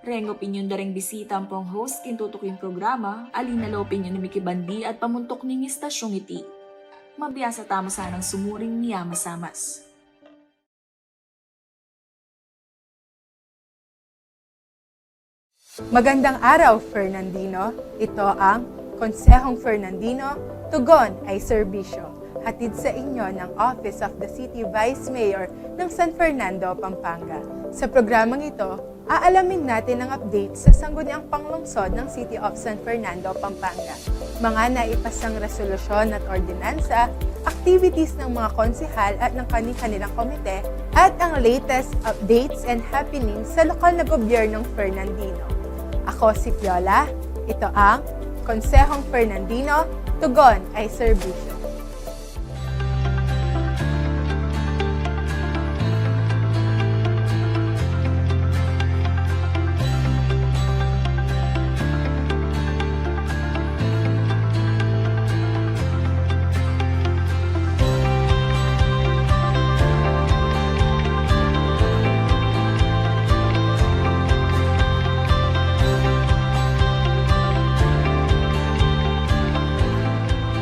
Reng opinyon da reng bisita ang pong host kintutuking programa, alina la opinyon ni Miki Bandi at pamuntok ning istasyong iti. Mabiyasa tamo sanang sumuring niya masamas. Magandang araw, Fernandino. Ito ang Konsehong Fernandino, tugon ay serbisyo. Hatid sa inyo ng Office of the City Vice Mayor ng San Fernando, Pampanga. Sa programang ito, aalamin natin ang updates sa sangguniang panglungsod ng City of San Fernando, Pampanga. Mga naipasang resolusyon at ordinansa, activities ng mga konsehal at ng kanilang komite, at ang latest updates and happenings sa lokal na gobyernong Fernandino. Ako si Fiola, ito ang Konsehong Fernandino, tugon ay serbisyo.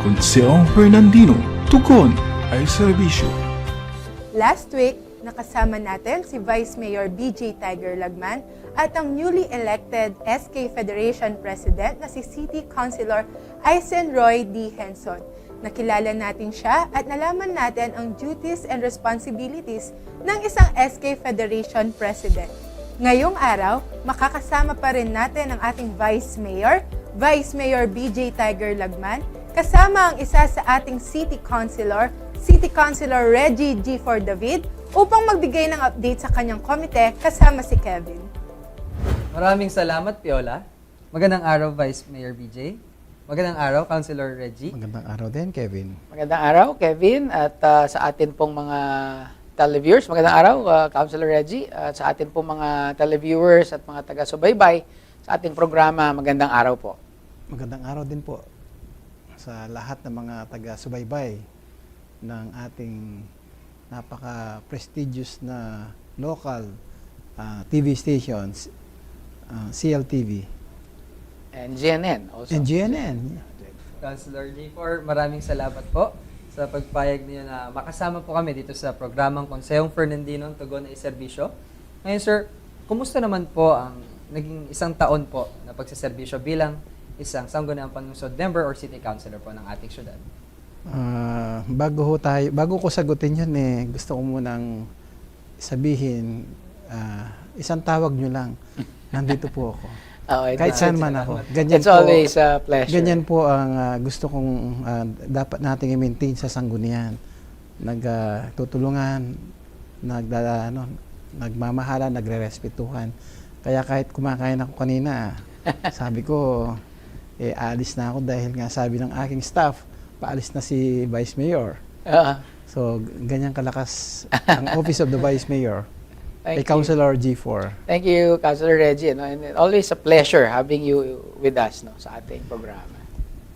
Konsehong Fernandino, tugon ay serbisyo. Last week, nakasama natin si Vice Mayor BJ Tiger Lagman at ang newly elected SK Federation President na si City Councilor Aisen Roy D. Henson. Nakilala natin siya at nalaman natin ang duties and responsibilities ng isang SK Federation President. Ngayong araw, makakasama pa rin natin ang ating Vice Mayor BJ Tiger Lagman, kasama ang isa sa ating City Councilor Reggie G. For David, upang magbigay ng update sa kanyang komite kasama si Kevin. Maraming salamat, Piola. Magandang araw, Vice Mayor BJ. Magandang araw, Councilor Reggie. Magandang araw din, Kevin. Magandang araw, Kevin, at sa atin pong mga televiewers. Magandang araw, Councilor Reggie, at sa atin pong mga televiewers at mga taga-subaybay sa ating programa. Magandang araw po. Magandang araw din po sa lahat ng mga taga-subaybay ng ating napaka-prestigious na local TV stations, CLTV. And GNN also. And GNN. Councilor G4, maraming salamat po sa pagpayag niyo na makasama po kami dito sa programang Konsehong Fernandino, tugon ay serbisyo. Ngayon, sir, kumusta naman po ang naging isang taon po na pagsaserbisyo bilang isang sangguniang panlungsod member or city councilor po ng ating syudad? Bago ko sagutin yun, gusto ko munang sabihin, isang tawag nyo lang. Nandito po ako. Kahit saan man ako. It's always a pleasure. Ganyan po ang gusto kong dapat nating i-maintain sa sanggunian. Nagtutulungan, nagmamahalan, nagre-respetuhan. Kaya kahit kumakain ako kanina, sabi ko, aalis na ako dahil nga sabi ng aking staff, paalis na si Vice Mayor. So, ganyan kalakas ang Office of the Vice Mayor. Kay Councilor G4. Thank you, Councilor Reggie. And always a pleasure having you with us sa ating programa.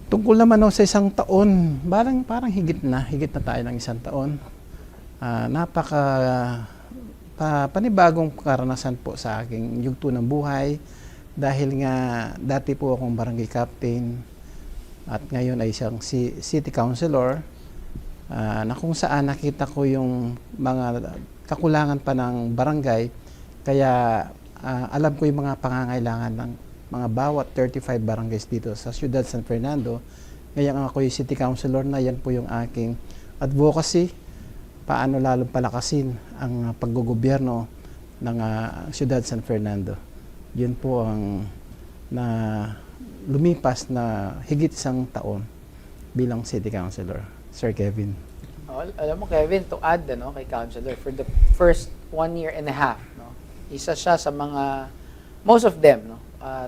Tungkol naman sa isang taon, parang higit na tayo ng isang taon. Panibagong karanasan po sa aking yugto ng buhay. Dahil nga dati po akong barangay captain at ngayon ay isang city councilor na kung saan nakita ko yung mga kakulangan pa ng barangay, kaya alam ko yung mga pangangailangan ng mga bawat 35 barangays dito sa Ciudad San Fernando. Ngayon ako yung city councilor na, yan po yung aking advocacy, paano lalong palakasin ang paggogobyerno ng Ciudad San Fernando. Yun po ang lumipas na higit isang taon bilang city councilor, Sir Kevin. Alam mo, Kevin, to add kay Councilor, for the first 1 year and a half, isa siya sa mga, most of them,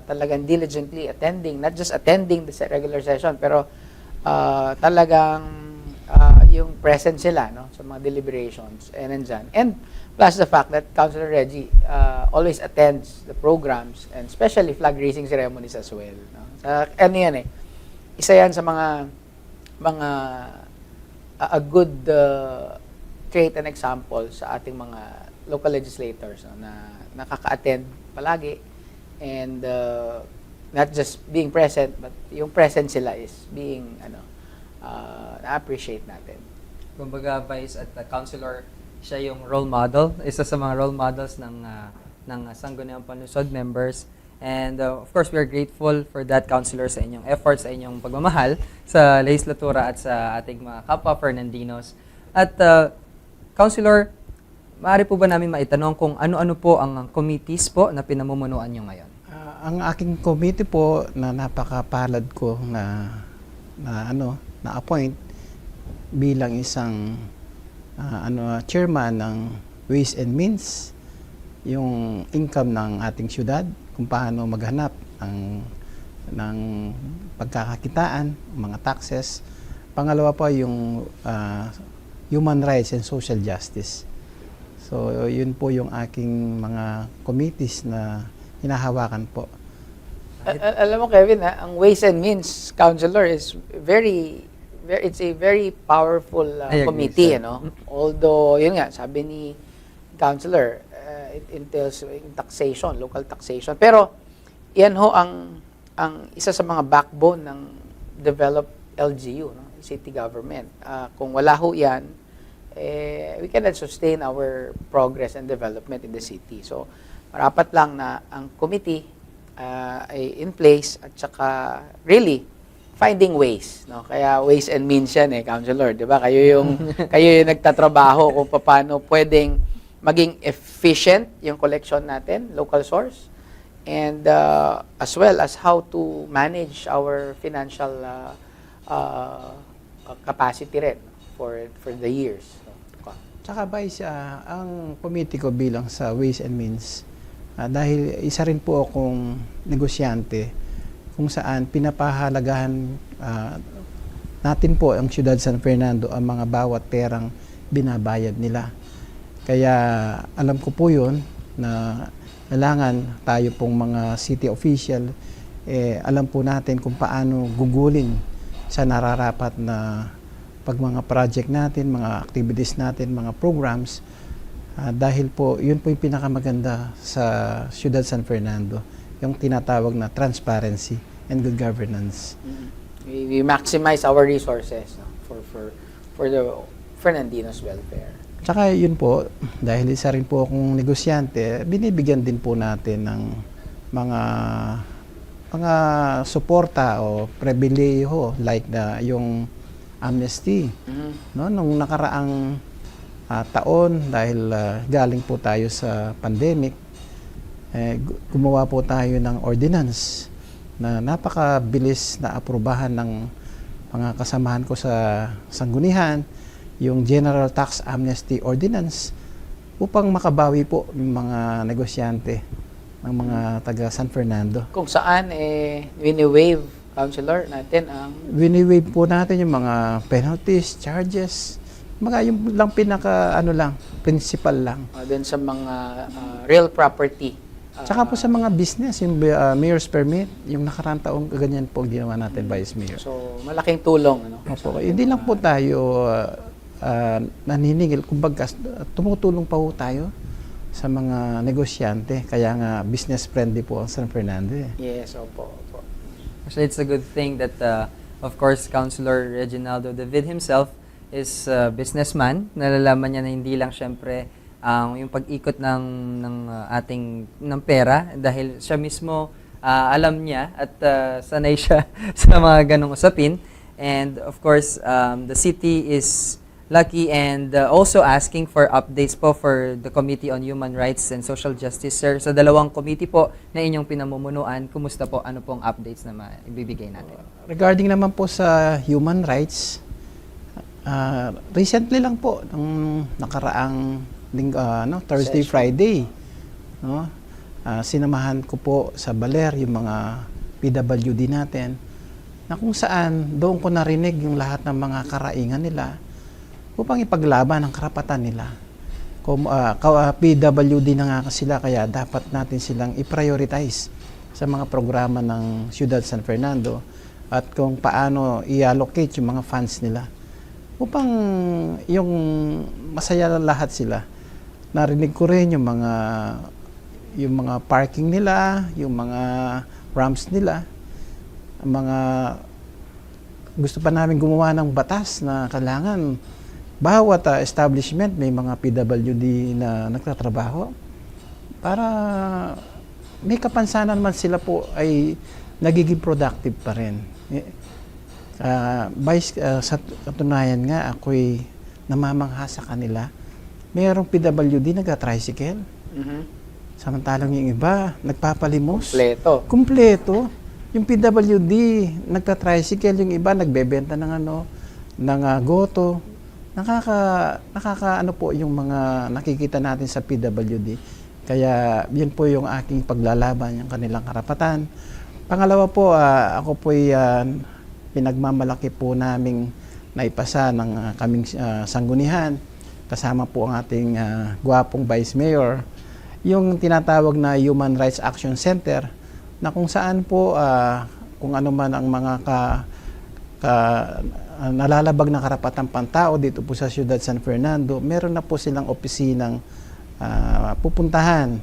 talagang diligently attending, not just attending the regular session, pero talagang yung present sila sa mga deliberations and nandyan. And plus the fact that Councilor Reggie always attends the programs and especially flag raising ceremonies as well. Isa yan sa mga a good trait and example sa ating mga local legislators na nakaka-attend palagi And not just being present, but yung present sila is being, na-appreciate natin. Kumbaga, Vice at Councilor, siya yung role model, isa sa mga role models ng Sangguniang Panlusod members. And of course, we are grateful for that, Councilor, sa inyong efforts, sa inyong pagmamahal sa legislatura at sa ating mga kapwa Fernandinos. At Councilor, maaari po ba namin maitanong kung ano-ano po ang committees po na pinamumunuan nyo ngayon? Ang aking committee po na napakapalad ko na appoint bilang isang chairman ng Ways and Means, yung income ng ating syudad, kung paano maghanap ng pagkakakitaan, mga taxes. Pangalawa po yung human rights and social justice. So, yun po yung aking mga committees na hinahawakan po. Alam mo, Kevin, ang Ways and Means Councilor is it's a very powerful I agree, committee, sir. Although, yun nga, sabi ni Councilor, it entails taxation, local taxation. Pero, yan ho ang isa sa mga backbone ng developed LGU, city government. Kung wala ho yan, we cannot sustain our progress and development in the city. So, marapat lang na ang committee ay in place at saka really finding ways, Kaya ways and means yan Councilor, 'di ba? Kayo yung nagtatrabaho kung paano pwedeng maging efficient yung collection natin, local source, and as well as how to manage our financial capacity rin for the years. Tsaka Vice, ang committee ko bilang sa Ways and Means, dahil isa rin po akong negosyante kung saan pinapahalagahan natin po ang Ciudad San Fernando ang mga bawat perang binabayad nila. Kaya alam ko po yun na kailangan tayo pong mga city official, alam po natin kung paano gugulin sa nararapat na pag mga project natin, mga activities natin, mga programs, dahil po yun po yung pinakamaganda sa Ciudad San Fernando, yung tinatawag na transparency and good governance. We maximize our resources for the Fernandino's welfare. Tsaka yun po, dahil isa rin po akong negosyante, binibigyan din po natin ng mga suporta o pribileho like yung amnesty. Nung nakaraang taon, dahil galing po tayo sa pandemic, gumawa po tayo ng ordinance na napakabilis na aprubahan ng mga kasamahan ko sa sanggunihan, yung General Tax Amnesty Ordinance, upang makabawi po yung mga negosyante ng mga taga San Fernando. Kung saan wini-waive, Councilor, natin ang Wini-waive po natin yung mga penalties, charges, mga yung lang principal lang. dun sa mga real property. Tsaka po sa mga business, yung mayor's permit, yung nakaraang taong ganyan po ginawa natin, Vice Mayor. So, malaking tulong. Opo, hindi lang po tayo naniningil, kumbaga tumutulong pa po tayo sa mga negosyante, kaya nga business friendly po ang San Fernando. Yes, opo. Actually, it's a good thing that, of course, Councilor Reginaldo David himself is a businessman. Nalalaman niya na hindi lang syempre yung pag-ikot ng pera, dahil siya mismo alam niya at sanay siya sa mga ganong usapin. And of course, the city is lucky and also asking for updates po for the Committee on Human Rights and Social Justice. Sir, sa dalawang committee po na inyong pinamumunuan, kumusta po? Ano pong updates na ibibigay natin? Regarding naman po sa human rights, recently lang po, nung nakaraang Thursday, Friday, sinamahan ko po sa Baler yung mga PWD natin, na kung saan doon ko narinig yung lahat ng mga karaingan nila upang ipaglaban ang karapatan nila. PWD na nga sila, kaya dapat natin silang i-prioritize sa mga programa ng Ciudad San Fernando at kung paano i-allocate yung mga funds nila upang yung masaya lahat sila. Narinig ko rin yung mga yung mga parking nila, yung mga ramps nila, ang mga gusto pa namin gumawa ng batas na kailangan bawat establishment may mga PWD na nagtatrabaho para may kapansanan man sila po ay nagiging productive pa rin. Sa katunayan nga, ako'y namamangha sa kanila. Mayroong PWD nagka-tricycle. Samantalang yung iba, nagpapalimos. Kumpleto. Yung PWD, nagta-tricycle, yung iba, nagbebenta ng goto. Nakaka ano po yung mga nakikita natin sa PWD. Kaya, yun po yung aking paglalaban, yung kanilang karapatan. Pangalawa po, ako po'y pinagmamalaki po naming naipasa ng kaming sanggunihan. Kasama po ang ating gwapong Vice Mayor. Yung tinatawag na Human Rights Action Center, na kung saan po, kung ano man ang mga nalalabag na karapatang pantao dito po sa Ciudad San Fernando, meron na po silang opisinang pupuntahan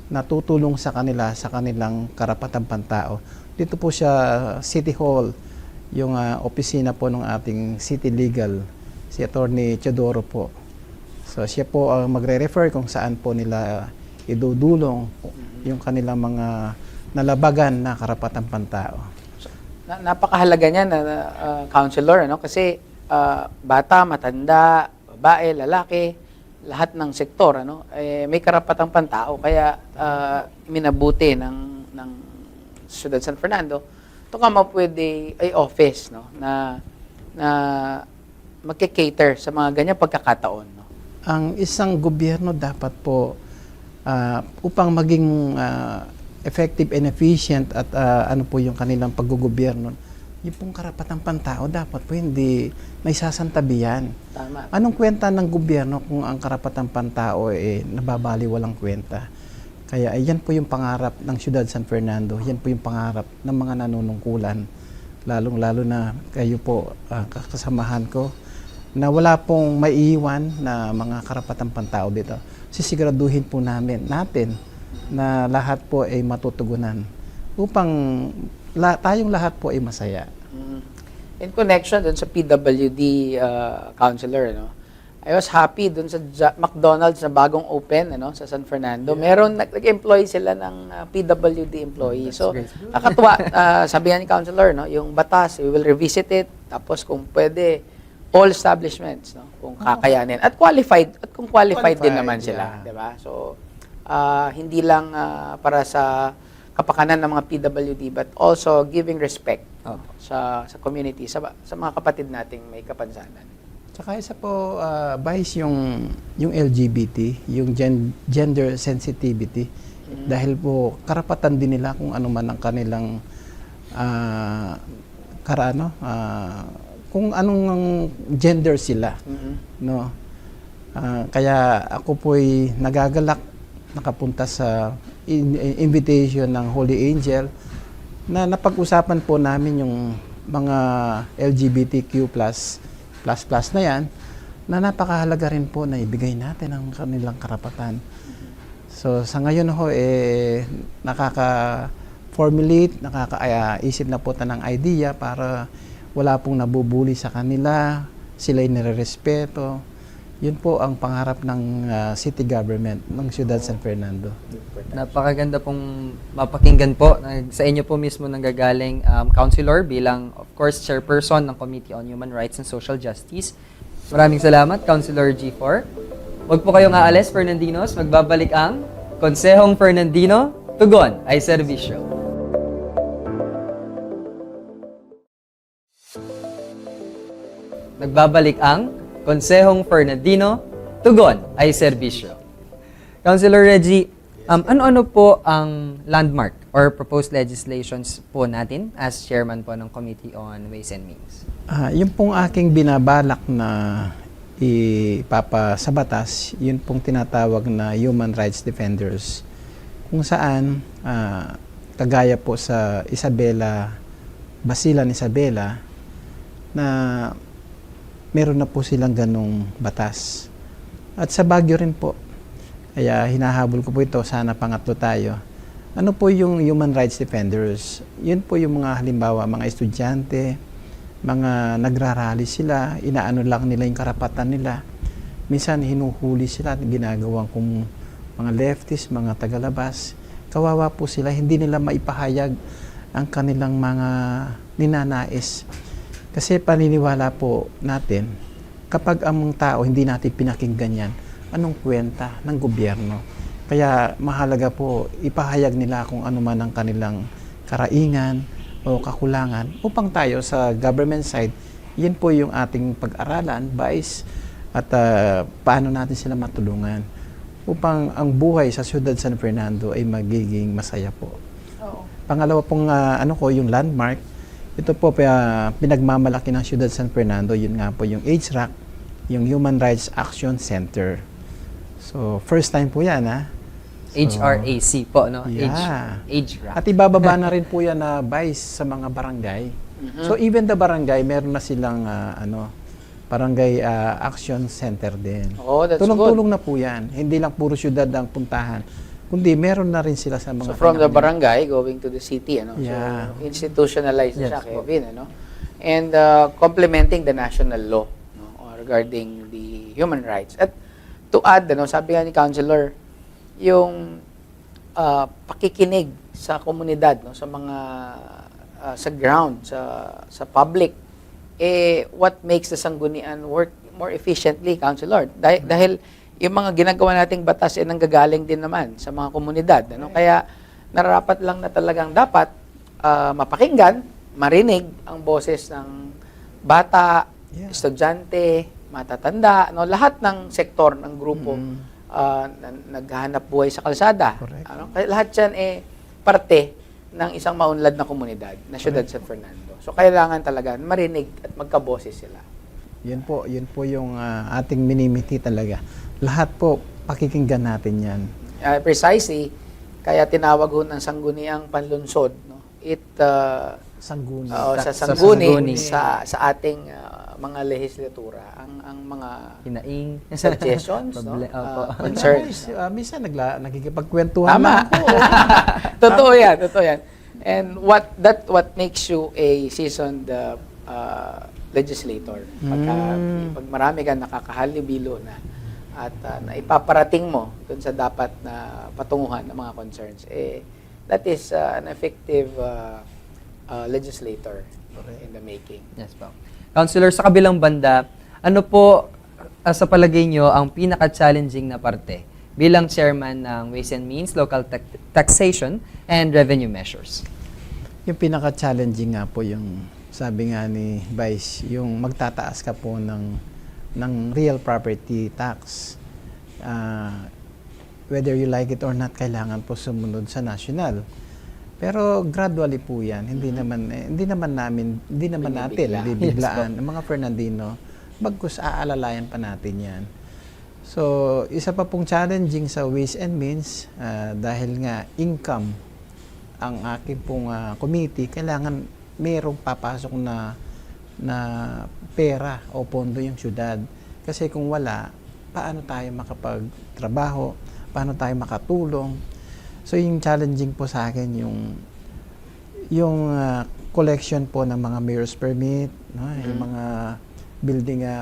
na tutulong sa kanila sa kanilang karapatang pantao. Dito po siya City Hall, yung opisina po ng ating City Legal, si Attorney Teodoro po. So siya po magre-refer kung saan po nila idudulong yung kanilang mga nalabagan na karapatang pantao. Napakahalaga niyan, Counselor, ano? Kasi bata, matanda, babae, lalaki, lahat ng sektor, ano, may karapatang pantao. Kaya minabuti ng Ciudad San Fernando ito ka pwede ay office, no, na magke-cater sa mga ganyan pagkakataon, no? Ang isang gobyerno dapat po upang maging effective and efficient at ano po yung kanilang paggogobyerno, yung pong karapatang pantao dapat po hindi naisasantabi yan. Tama. Anong kwenta ng gobyerno kung ang karapatang pantao nababali walang kwenta? Kaya yan po yung pangarap ng Ciudad San Fernando, yan po yung pangarap ng mga nanunungkulan, lalong-lalo na kayo po, kasamahan ko, na wala pong maiiwan na mga karapatang pantao dito. Sisiguraduhin po natin na lahat po ay matutugunan upang tayong lahat po ay masaya. In connection dun sa PWD counselor, no, I was happy dun sa McDonald's na bagong open, ano, sa San Fernando. Yeah. Meron nag-employ sila ng PWD employee. So nakatuwa, sabi ni counselor, no, yung batas, we will revisit it, tapos kung pwede all establishments, no, kung kakayanin at kung qualified din naman sila, di ba? So hindi lang para sa kapakanan ng mga PWD but also giving respect sa community, sa mga kapatid nating may kapansanan. Saka isa po, Vice, yung LGBT, yung gender sensitivity, dahil po karapatan din nila kung ano man ang kanilang kung anong gender sila, no? Kaya ako po'y nagagalak nakapunta sa invitation ng Holy Angel na napag-usapan po namin yung mga LGBTQ plus na yan, na napakahalaga rin po na ibigay natin ang kanilang karapatan. So sa ngayon ho, nakaka-formulate, nakaka-isip na po ng idea para wala pong nabubuli sa kanila, sila'y nire-respeto. Yun po ang pangarap ng city government ng Ciudad San Fernando. Napakaganda pong mapakinggan po. Sa inyo po mismo nanggagaling counselor bilang, of course, chairperson ng Committee on Human Rights and Social Justice. Maraming salamat, Councilor G4. Huwag po kayong aalis, Fernandinos. Magbabalik ang Konsehong Fernandino, tugon ay serbisyo. Nagbabalik ang Konsehong Fernandino, tugon ay serbisyo. Councilor Reggie, ano-ano po ang landmark or proposed legislations po natin as chairman po ng Committee on Ways and Means? Yung pong aking binabalak na ipapa sa batas, yun pong tinatawag na human rights defenders. Kung saan, kagaya po sa Basilan Isabela, na meron na po silang ganong batas. At sa Baguio rin po. Kaya hinahabol ko po ito, sana pangatlo tayo. Ano po yung human rights defenders? Yun po yung mga halimbawa, mga estudyante, mga nagrarally sila, inaano lang nila yung karapatan nila. Minsan hinuhuli sila at ginagawang kung mga leftist, mga tagalabas. Kawawa po sila, hindi nila maipahayag ang kanilang mga ninanais. Kasi paniniwala po natin, kapag ang tao hindi natin pinakinggan yan, anong kwenta ng gobyerno? Kaya mahalaga po, ipahayag nila kung ano man ang kanilang karaingan o kakulangan upang tayo sa government side, yan po yung ating pag-aralan, vice, at paano natin sila matulungan upang ang buhay sa Ciudad San Fernando ay magiging masaya po. Pangalawa pong yung landmark, ito po pinagmamalaki ng Ciudad San Fernando, yun nga po yung HRAC, yung Human Rights Action Center. So, first time po yan, ha? HRAC po, no? Yeah. HRAC. At ibababa na rin po yan na vice sa mga barangay. So, even the barangay, meron na silang, barangay action center din. Oh, that's Tulong-tulong na po yan. Hindi lang puro syudad ang puntahan, kundi meron na rin sila sa mga So from the kanya-kanya. barangay going to the city, ano? Yeah. So institutionalized na Yes siya, po. Kevin, ano? And complementing the national law, no, regarding the human rights. At to add, ano, sabi nga ni Councilor, yung pakikinig sa komunidad, no, sa mga sa ground, sa public, what makes the sanggunian work more efficiently, Councilor? Dahil yung mga ginagawa nating batas ay nanggagaling din naman sa mga komunidad. Ano? Kaya nararapat lang na talagang dapat mapakinggan, marinig ang boses ng bata, Yeah. estudyante, matatanda, no? Lahat ng sektor, ng grupo naghahanap buhay sa kalsada. Correct. Ano? Kaya lahat yan parte ng isang maunlad na komunidad na Ciudad San Fernando. So kailangan talaga marinig at magkaboses sila. Yun po yung ating minimiti talaga. Lahat po, pakikinggan natin yan. Precisely, kaya tinawag ho ng sangguniang panlunsod, no? Sangguni. Sa sangguni. sangguni, sa ating mga lehislatura, ang mga Hinaing. suggestions, no? Opo. Concerns. Minsan nakikipagkwentuhan Tama. lang po. Totoo yan. And what makes you a seasoned legislator. Pag marami ka nakakahalubilo na at naipaparating mo dun sa dapat na patunguhan ng mga concerns, that is an effective legislator in the making. Yes po. Councilor, sa kabilang banda, ano po sa palagay nyo ang pinaka-challenging na parte bilang chairman ng Ways and Means, Local Taxation, and Revenue Measures? Yung pinaka-challenging nga po yung sabi nga ni Vice, yung magtataas ka po ng real property tax. Whether you like it or not, kailangan po sumunod sa national. Pero gradually po yan. Hindi naman natin bibiglaan ang mga Fernandino, bagkus aalalayan pa natin yan. So, isa pa pong challenging sa Ways and Means, dahil nga income ang aking pong committee, kailangan mayroong papasok na pera o pondo yung syudad. Kasi kung wala, paano tayo makapagtrabaho? Paano tayo makatulong? So, yung challenging po sa akin, yung collection po ng mga mayor's permit, no? Yung mga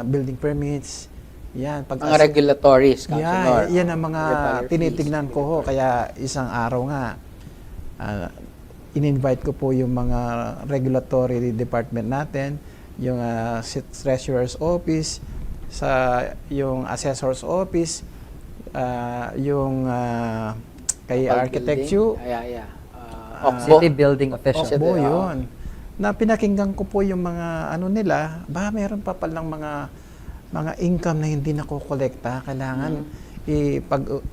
building permits, yan. Mga regulatories, Councilor. Yan ang mga Regulatory tinitignan fees, ko ho. Kaya isang araw nga, in-invite ko po yung mga regulatory department natin, yung treasurer's office, yung assessor's office, yung kay Local architecture, building. City Building Official. Okbo, yun. Na pinakinggan ko po yung mga nila, meron pa palang mga income na hindi nakokolekta. Kailangan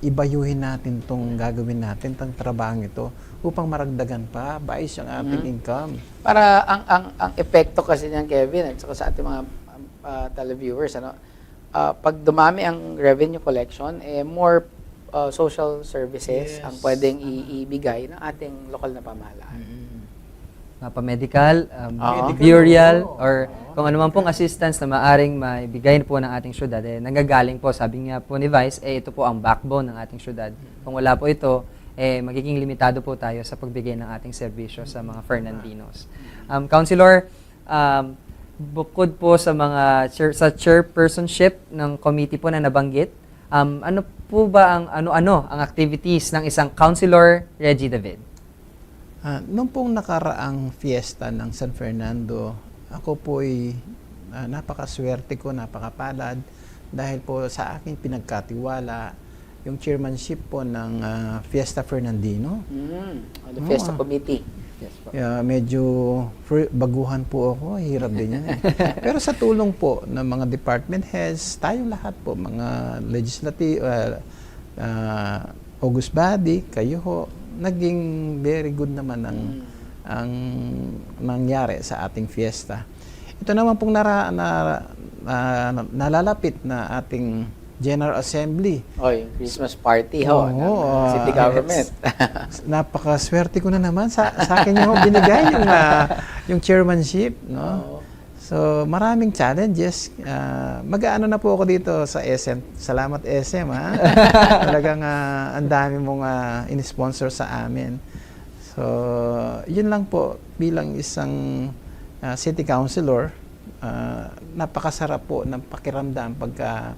ibayuhin natin tong gagawin natin, tong trabaho ito, upang maragdagan pa, bais yung ating income. Para ang epekto kasi niyan, Kevin, at saka sa ating mga televiewers, pag dumami ang revenue collection, more social services ang pwedeng ibigay ng ating lokal na pamahalaan. mapa-medical, Oo. burial, or kung ano man pong assistance na maaring maibigay po ng ating syudad, nanggagaling po, sabi nga po ni Vice, ito po ang backbone ng ating syudad. Kung wala po ito, magiging limitado po tayo sa pagbigay ng ating serbisyo sa mga Fernandinos. Councilor, bukod po sa sa chairpersonship ng committee po na nabanggit, ano po ba ang ano-ano ang activities ng isang Councilor Reggie David? Noong pong nakaraang fiesta ng San Fernando, ako po'y napakaswerte ko, napakapalad dahil po sa aking pinagkatiwala yung chairmanship po ng Fiesta Fernandino. The Fiesta Oo. Committee. Yes po. Medyo baguhan po ako, hirap din yan. Pero sa tulong po ng mga department heads, tayong lahat po, mga legislative, August body, kayo ho, naging very good naman ang nangyari sa ating fiesta. Ito naman pong nalalapit na ating General Assembly. Yung Christmas party ho, ng city government. Napakaswerte ko na naman sa akin yung binigay yung chairmanship, no? So, maraming challenges. Mag-aano na po ako dito sa SM. Salamat SM, ha? Talagang ang dami mong in-sponsor sa amin. So, yun lang po bilang isang city councilor, napakasarap po ng pakiramdam pagka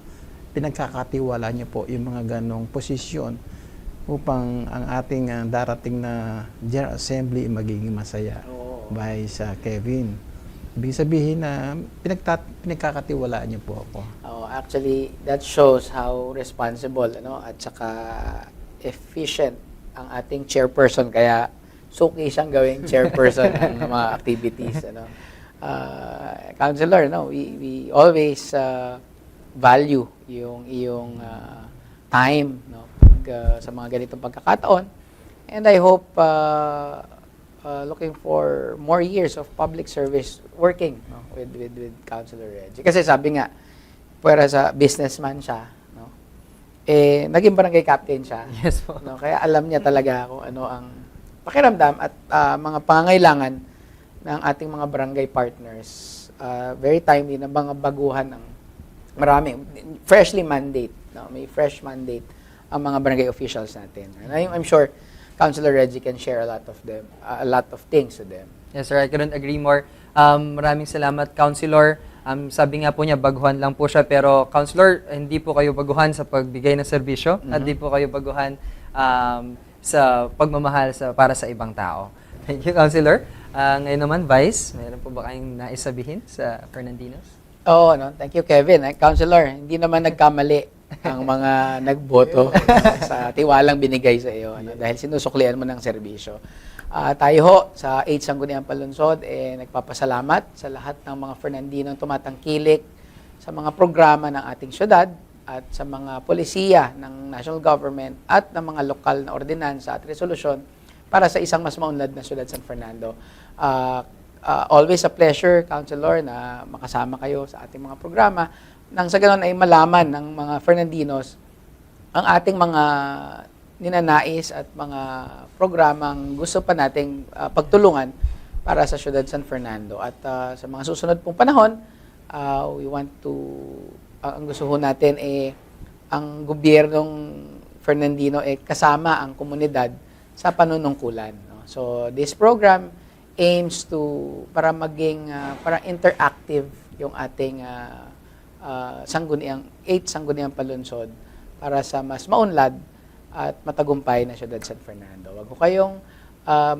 pinagkakatiwala niyo po yung mga ganong posisyon upang ang ating darating na General Assembly magiging masaya by sa Kevin. Ibig sabihin na pinagkakatiwalaan niyo po ako. Actually, that shows how responsible at saka efficient ang ating chairperson. Kaya suki siyang gawing chairperson ng mga activities. Councilor, we always value yung iyong time sa mga ganitong pagkakataon. And I hope looking for more years of public service working with Councilor Reggie. Kasi sabi nga, pwera sa businessman siya, naging barangay captain siya. Yes po. Kaya alam niya talaga kung ano ang pakiramdam at mga pangangailangan ng ating mga barangay partners. Very timely na mga baguhan ng marami, freshly mandate, may fresh mandate ang mga barangay officials natin. And I'm sure Councilor Reggie can share a lot of things to them. Yes, sir. I couldn't agree more. Maraming salamat, Councilor. Sabi nga po niya, baguhan lang po siya. Pero, Councilor, hindi po kayo baguhan sa pagbigay ng serbisyo at hindi po kayo baguhan sa pagmamahal para sa ibang tao. Thank you, Councilor. Ngayon naman, Vice, mayroon po ba kayong naisabihin sa Fernandinos? Thank you, Kevin. Councilor, hindi naman nagkamali ang mga nagboto sa tiwalang binigay sa iyo dahil sinusuklian mo ng serbisyo. Tayo ho sa 8 Sangguniang Palunsod nagpapasalamat sa lahat ng mga Fernandinong tumatangkilik sa mga programa ng ating syudad at sa mga polisiya ng national government at ng mga lokal na ordinansa at resolusyon para sa isang mas maunlad na syudad San Fernando. Always a pleasure, Councilor, na makasama kayo sa ating mga programa nang sa ganon ay malaman ng mga Fernandinos ang ating mga ninanais at mga programang gusto pa nating pagtulungan para sa syudad San Fernando. At sa mga susunod pong panahon, we want to, ang gusto ho natin ang gobyernong Fernandino kasama ang komunidad sa panunungkulan. So this program aims to para maging para interactive yung ating 8 Sangguniang Palunsod para sa mas maunlad at matagumpay na syudad San Fernando. Huwag ko kayong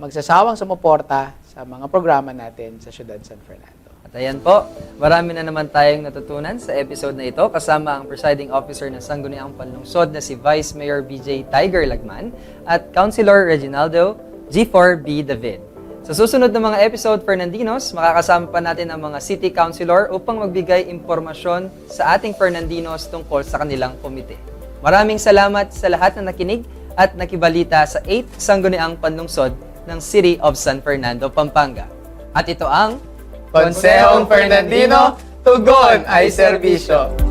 magsasawang sumuporta sa mga programa natin sa syudad San Fernando. At ayan po, marami na naman tayong natutunan sa episode na ito kasama ang presiding officer ng Sangguniang Panlungsod na si Vice Mayor BJ Tiger Lagman at Councilor Reginaldo G4B David. Sa susunod na mga episode, Fernandinos, makakasama pa natin ang mga city councilor upang magbigay impormasyon sa ating Fernandinos tungkol sa kanilang komite. Maraming salamat sa lahat na nakinig at nakibalita sa 8 Sangguniang Panlungsod ng City of San Fernando, Pampanga. At ito ang Konsehong Fernandino, tugon ay serbisyo.